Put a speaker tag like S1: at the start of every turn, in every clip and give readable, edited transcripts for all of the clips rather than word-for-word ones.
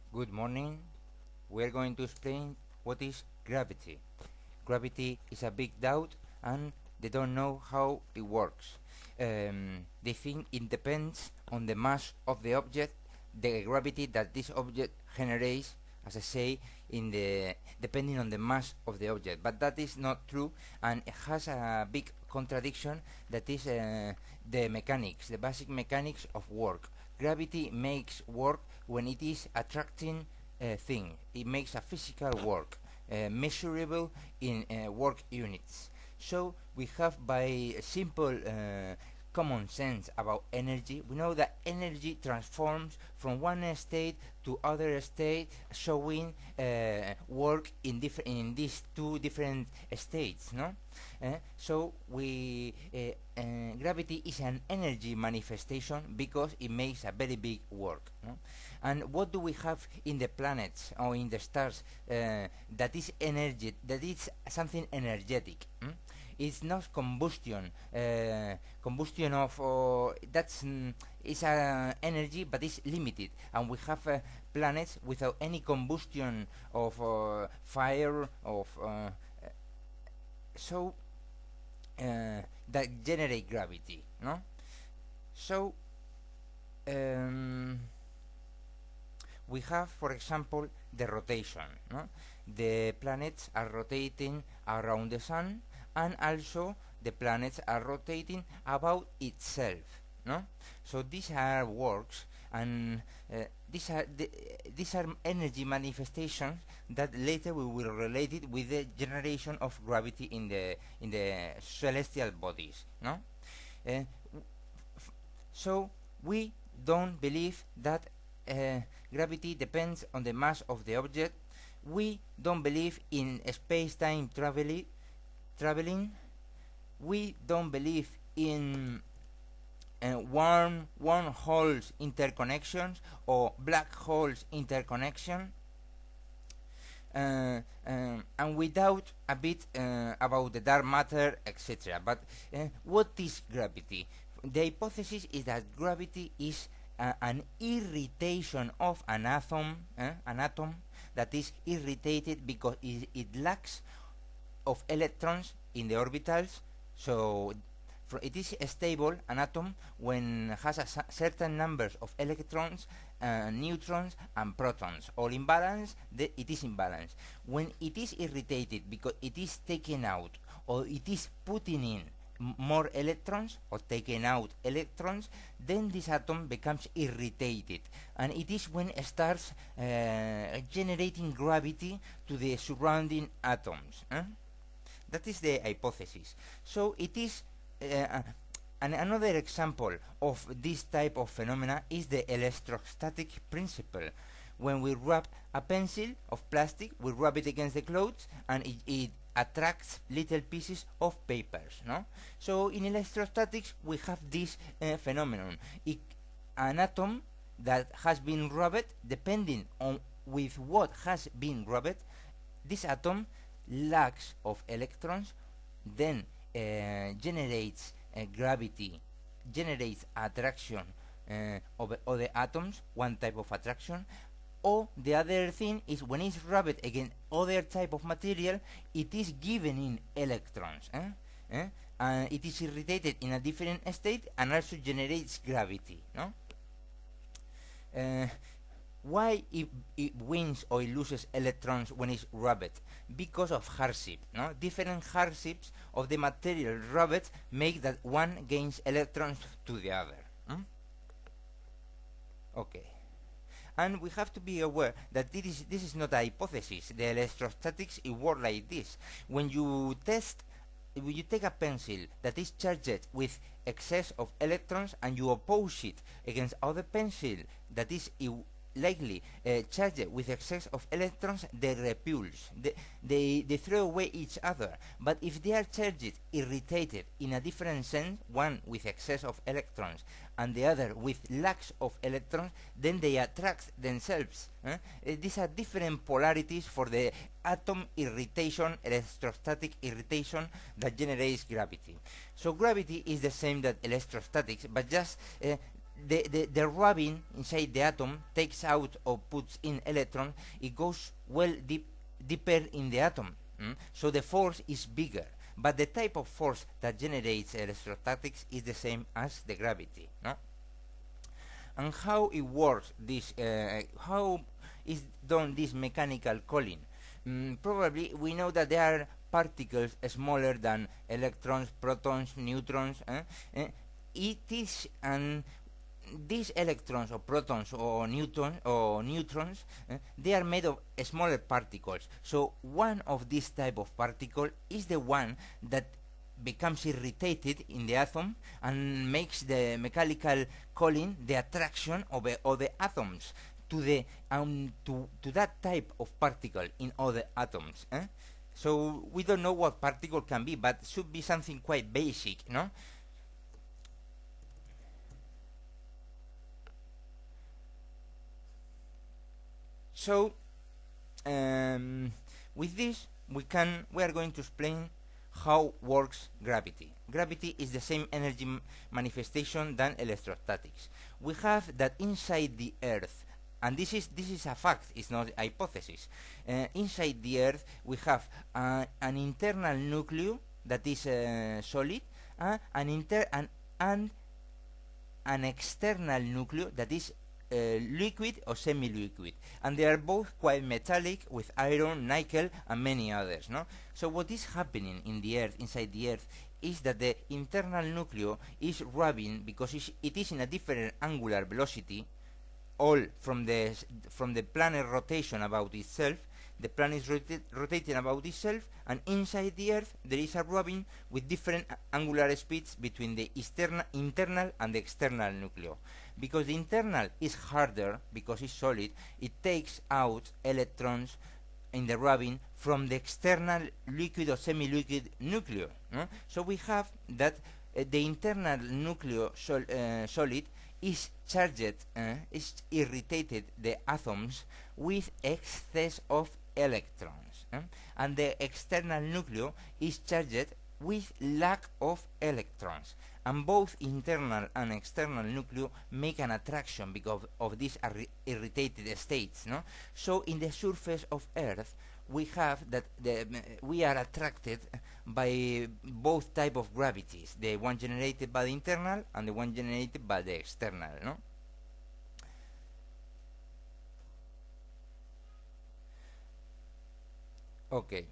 S1: Good morning. We're going to explain what is gravity. Gravity is a big doubt and they don't know how it works. They think it depends on the mass of the object, the gravity that this object generates, as I say, in the depending on the mass of the object. But that is not true, and it has a big contradiction. That is the mechanics, the basic mechanics of work. Gravity makes work when it is attracting a thing. It makes a physical work, measurable in work units. So we have, by simple common sense about energy, we know that energy transforms from one state to other state, showing work in these two different states. No, so we gravity is an energy manifestation because it makes a very big work. No? And what do we have in the planets or in the stars that is energy, that is something energetic? It's not combustion. Combustion of that's is energy, but it's limited, and we have planets without any combustion of fire of so that generate gravity. No, so um, we have, for example, the rotation. No? The planets are rotating around the sun, and also the planets are rotating about itself. No? So these are works, and these are these are energy manifestations that later we will relate it with the generation of gravity in the celestial bodies. No, uh, so we don't believe that gravity depends on the mass of the object. We don't believe in space-time traveling. We don't believe in wormholes interconnections or black holes interconnection. And we doubt a bit about the dark matter, etc. But what is gravity? The hypothesis is that gravity is an irritation of an atom that is irritated because it lacks of electrons in the orbitals. So it is stable, an atom, when has a certain numbers of electrons, neutrons and protons all in balance. It is in balance. When it is irritated because it is taken out or it is putting in more electrons or taking out electrons, then this atom becomes irritated, and it is when it starts generating gravity to the surrounding atoms. That is the hypothesis. So it is and another example of this type of phenomena is the electrostatic principle. When we rub a pencil of plastic, we rub it against the clothes, and it attracts little pieces of papers. No, so in electrostatics we have this phenomenon. An atom that has been rubbed, depending on with what has been rubbed, this atom lacks of electrons, then generates gravity, generates attraction of other atoms, one type of attraction. Or the other thing is, when it's rubbed against other type of material, it is given in electrons. It is irritated in a different state and also generates gravity. No? Why it wins or it loses electrons when it's rubbed? Because of hardship. No, different hardships of the material rubbed make that one gains electrons to the other. Okay, and we have to be aware that this is not a hypothesis. The electrostatics, it works like this. When you take a pencil that is charged with excess of electrons and you oppose it against other pencil that is likely charged with excess of electrons, they repulse. They throw away each other. But if they are charged, irritated in a different sense, one with excess of electrons and the other with lacks of electrons, then they attract themselves. These are different polarities for the atom irritation, electrostatic irritation that generates gravity. So gravity is the same that electrostatics, but just the rubbing inside the atom takes out or puts in electron. It goes well deeper in the atom. So the force is bigger, but the type of force that generates electrostatics is the same as the gravity, no? And how it works, this how is done this mechanical cooling? Probably we know that there are particles smaller than electrons, protons, neutrons. It is an these electrons or protons or neutrons, they are made of smaller particles. So one of these type of particle is the one that becomes irritated in the atom and makes the mechanical cooling, the attraction of the atoms to the to that type of particle in other atoms. So we don't know what particle can be, but it should be something quite basic, no? So with this we are going to explain how works gravity. Gravity is the same energy manifestation than electrostatics. We have that inside the Earth, and this is a fact, it's not a hypothesis. Inside the Earth we have an internal nucleus that is solid, and an external nucleus that is liquid or semi-liquid, and they are both quite metallic with iron, nickel, and many others. No, so what is happening in the Earth, inside the Earth, is that the internal nucleus is rubbing because it is in a different angular velocity, all from the planet rotation about itself. The planet is rotating about itself, and inside the Earth there is a rubbing with different angular speeds between the internal and the external nucleus. Because the internal is harder, because it's solid, it takes out electrons in the rubbing from the external liquid or semi-liquid nucleus. So we have that the internal nucleus solid is charged, is irritated the atoms with excess of electrons, and the external nucleus is charged with lack of electrons, and both internal and external nucleus make an attraction because of these irritated states. No, so in the surface of Earth we have that we are attracted by both type of gravities, the one generated by the internal and the one generated by the external. No. Okay.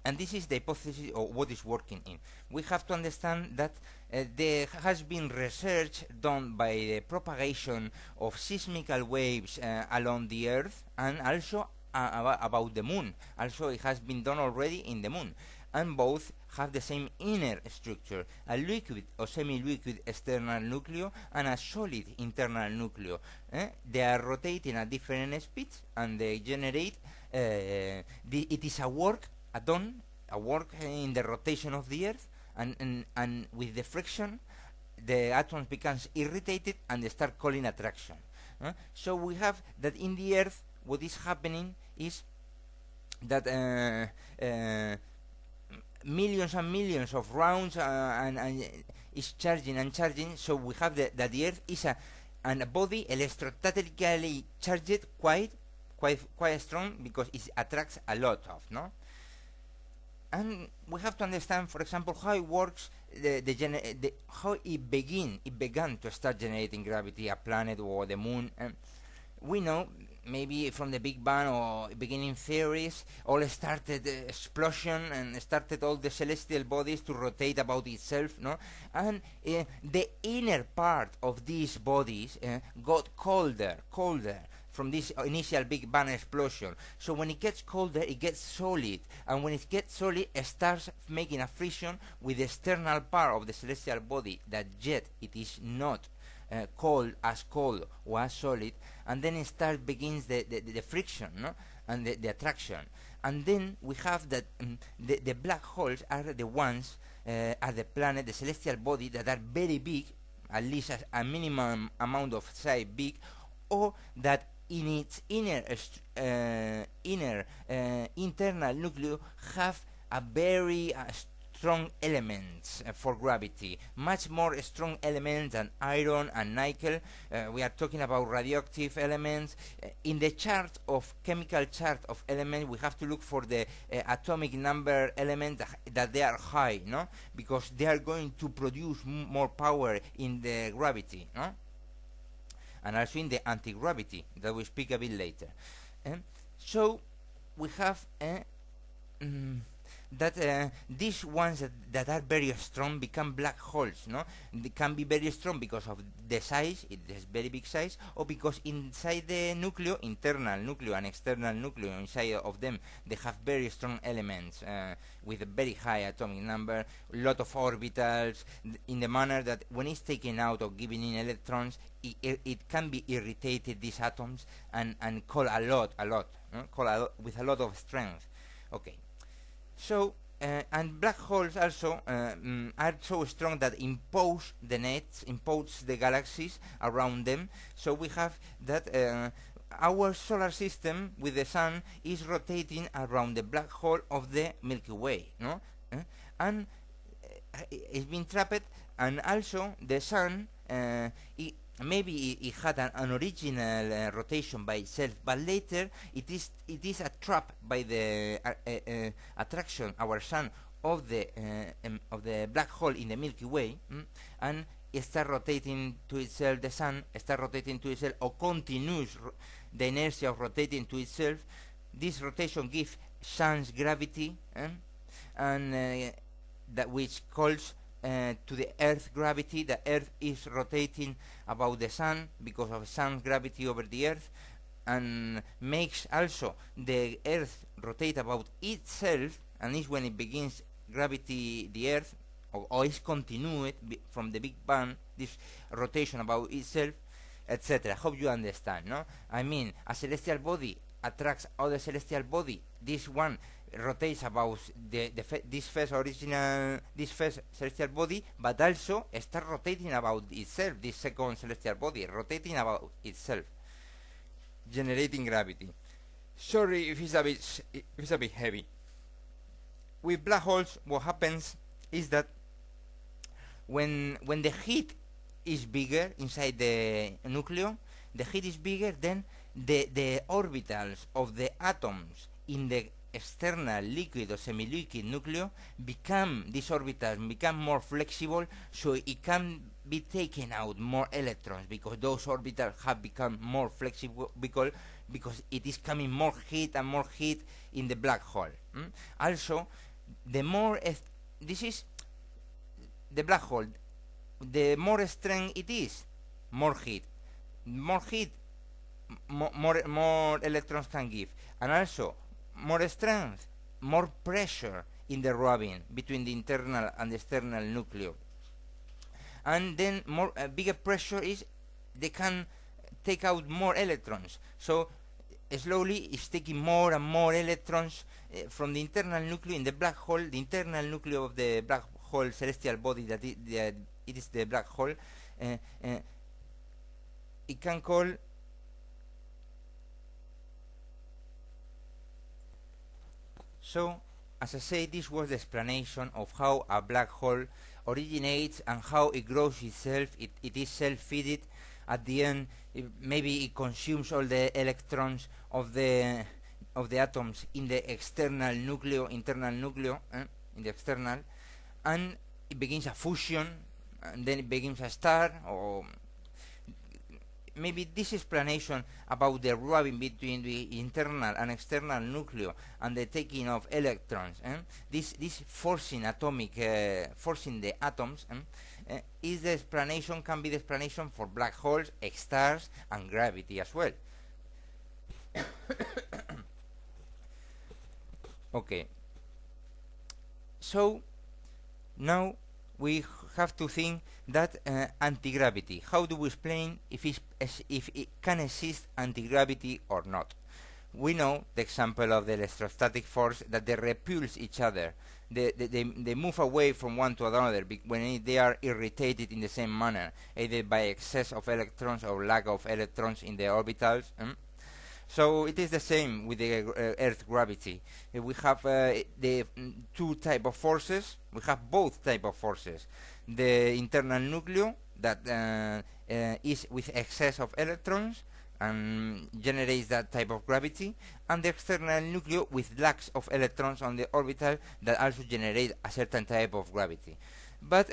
S1: And this is the hypothesis of what is working in. We have to understand that there has been research done by the propagation of seismical waves along the Earth, and also about the Moon. Also, it has been done already in the Moon. And both have the same inner structure, a liquid or semi-liquid external nucleus and a solid internal nucleus. They are rotating at different speeds, and they generate, it is a work in the rotation of the Earth, and with the friction the atoms becomes irritated and they start calling attraction. So we have that in the Earth what is happening is that millions and millions of rounds and is charging and charging. So we have that the Earth is a body electrostatically charged quite strong, because it attracts a lot of, no. And we have to understand, for example, how it works, how it began to start generating gravity, a planet or the Moon. And we know maybe from the Big Bang or beginning theories, all started explosion and started all the celestial bodies to rotate about itself, no? And the inner part of these bodies got colder from this initial Big Bang explosion. So when it gets colder, it gets solid, and when it gets solid, it starts making a friction with the external part of the celestial body that yet it is not cold or as solid, and then it begins the friction, no? And the attraction. And then we have that the black holes are the ones, are the planet, the celestial body that are very big, at least a minimum amount of size big, or that in its internal nucleus have a very strong elements for gravity, much more strong elements than iron and nickel. We are talking about radioactive elements. In the chart of chemical chart of elements, we have to look for the atomic number elements that they are high, no, because they are going to produce more power in the gravity, no, and also in the anti-gravity that we speak a bit later. So we have that these ones that are very strong become black holes, no? They can be very strong because of the size, it has very big size, or because inside the nucleo, internal nucleo and external nucleo, inside of them, they have very strong elements with a very high atomic number, a lot of orbitals, in the manner that when it's taken out or giving in electrons, it can be irritated, these atoms, and call a lot, with a lot of strength. Okay. So, and black holes also are so strong that impose the nets, impose the galaxies around them. So we have that our solar system with the sun is rotating around the black hole of the Milky Way, no? And it's been trapped, and also the sun, maybe it had an original rotation by itself, but later it is a trap by the attraction our sun of the black hole in the Milky Way, and it starts rotating to itself. The sun starts rotating to itself, or continues the inertia of rotating to itself. This rotation gives sun's gravity, and that which calls to the Earth gravity. The Earth is rotating about the sun because of sun's gravity over the Earth, and makes also the Earth rotate about itself, and is when it begins gravity the Earth, or is continued from the Big Bang, this rotation about itself, etc. Hope you understand, no? I mean, a celestial body attracts other celestial body. This one rotates about this first celestial body, but also starts rotating about itself. This second celestial body rotating about itself, generating gravity. Sorry if it's a bit heavy. With black holes, what happens is that when the heat is bigger inside the nucleo, the heat is bigger, then the orbitals of the atoms in the external liquid or semi-liquid nucleo these orbitals become more flexible, so it can be taken out more electrons, because those orbitals have become more flexible because it is coming more heat and more heat in the black hole. Also, the more this is the black hole, the more strength it is, more heat, more electrons can give, and also more strength, more pressure in the rubbing between the internal and the external nucleo, and then bigger pressure is they can take out more electrons. So slowly it's taking more and more electrons from the internal nucleo in the black hole. The internal nucleo of the black hole celestial body that it is the black hole, it can call So, as I say, this was the explanation of how a black hole originates and how it grows itself. It is self-feeded. At the end, maybe it consumes all the electrons of the atoms in the external nucleo, internal nucleo, in the external, and it begins a fusion, and then it begins a star, or maybe this explanation about the rubbing between the internal and external nucleo and the taking of electrons, this forcing forcing the atoms, is the explanation, can be the explanation for black holes, stars, and gravity as well. Okay, so now we have to think that anti-gravity. How do we explain if it can exist anti-gravity or not? We know the example of the electrostatic force, that they repulse each other. They move away from one to another when they are irritated in the same manner, either by excess of electrons or lack of electrons in the orbitals. So it is the same with the Earth gravity. We have the two type of forces. We have both type of forces. The internal nucleo that is with excess of electrons and generates that type of gravity, and the external nucleo with lacks of electrons on the orbital that also generate a certain type of gravity. But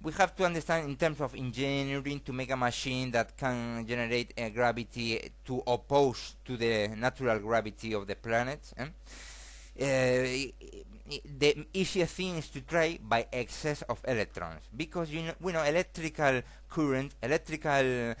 S1: we have to understand in terms of engineering to make a machine that can generate gravity to oppose to the natural gravity of the planet. The easiest thing is to try by excess of electrons, because we know electrical current, electrical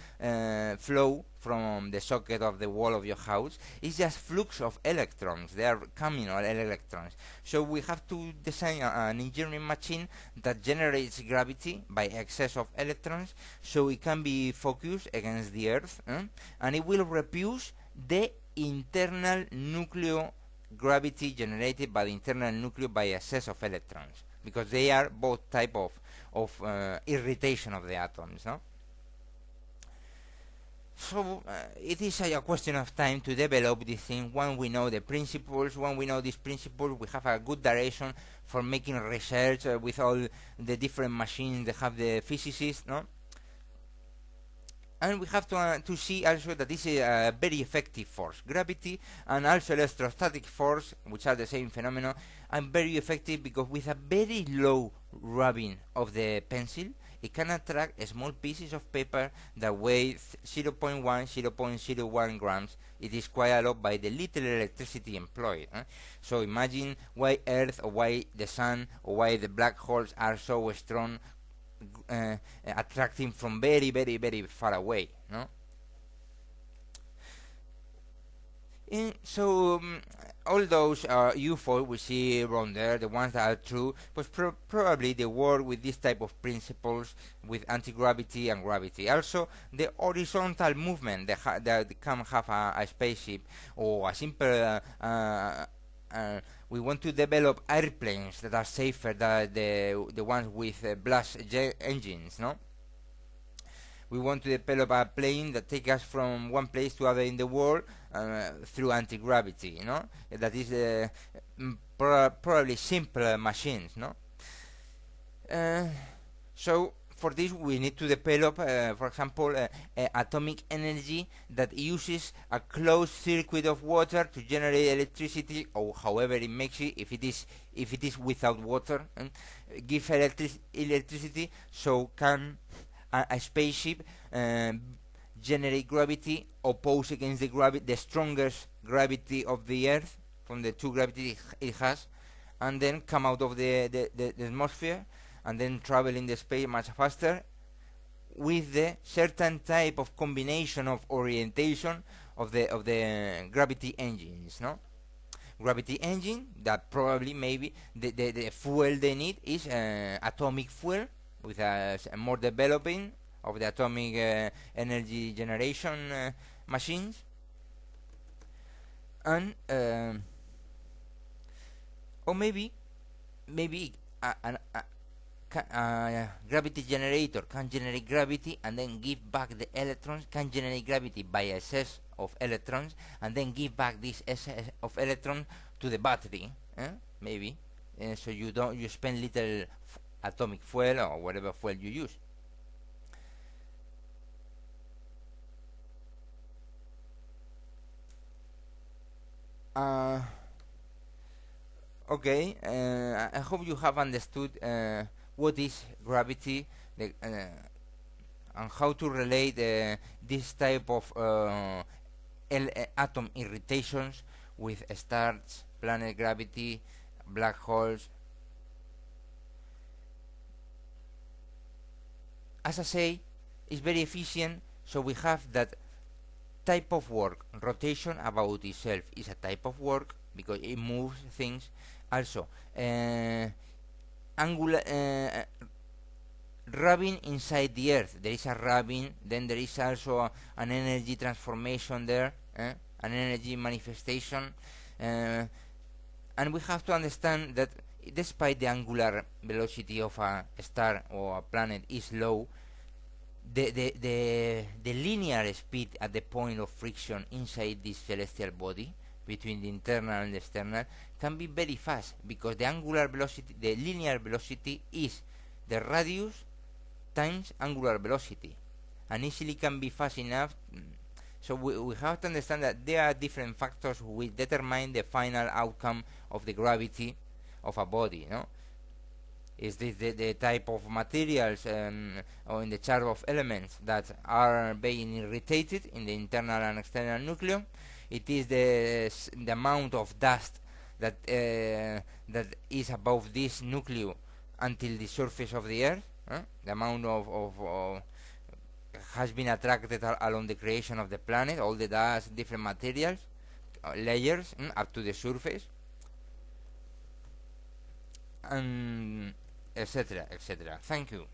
S1: flow from the socket of the wall of your house is just flux of electrons. They are coming on electrons. So we have to design an engineering machine that generates gravity by excess of electrons, so it can be focused against the Earth, and it will repulse the internal nucleo gravity generated by the internal nucleo by excess of electrons, because they are both type of irritation of the atoms, no? So it is a question of time to develop this thing. When we know the principles, when we know these principles, we have a good direction for making research with all the different machines that have the physicists, no? And we have to see also that this is a very effective force. Gravity and also electrostatic force, which are the same phenomenon, are very effective because with a very low rubbing of the pencil, it can attract small pieces of paper that weigh 0.1, 0.01 grams. It is quite a lot by the little electricity employed. So imagine why Earth, or why the Sun, or why the black holes are so strong, attracting from very, very, very far away, no? So all those UFOs we see around there, the ones that are true, but probably they work with this type of principles, with anti-gravity and gravity. Also, the horizontal movement that can have a spaceship, or a simple we want to develop airplanes that are safer than the ones with blast jet engines, no? We want to develop a plane that takes us from one place to other in the world through anti-gravity, you know? That is probably simple machines, no? So for this we need to develop, for example, atomic energy that uses a closed circuit of water to generate electricity, or however it makes it. If it is without water, give electricity, so can a spaceship generate gravity, oppose against the strongest gravity of the Earth from the two gravity it has, and then come out of the atmosphere, and then travel in the space much faster with the certain type of combination of orientation of the gravity engines, no? Gravity engine that probably maybe the fuel they need is atomic fuel, with a more developing of the atomic energy generation machines, and or maybe a gravity generator can generate gravity and then give back the electrons, can generate gravity by excess of electrons, and then give back this excess of electrons to the battery, maybe, so you spend little atomic fuel or whatever fuel you use. Okay, I hope you have understood what is gravity, and how to relate this type of atom irritations with stars, planet gravity, black holes. As I say, it's very efficient, so we have that type of work. Rotation about itself is a type of work because it moves things. Also, angular rubbing inside the Earth. There is a rubbing, then there is also an energy transformation there, an energy manifestation, and we have to understand that despite the angular velocity of a star or a planet is low, the linear speed at the point of friction inside this celestial body between the internal and the external can be very fast, because the angular velocity, the linear velocity, is the radius times angular velocity, and easily can be fast enough. So we have to understand that there are different factors which determine the final outcome of the gravity of a body. No, is this the type of materials, or in the chart of elements that are being irritated in the internal and external nucleus? It is the amount of dust that that is above this nucleus until the surface of the Earth. The amount of has been attracted along the creation of the planet, all the dust, different materials, layers, up to the surface, and etc., etc. Thank you.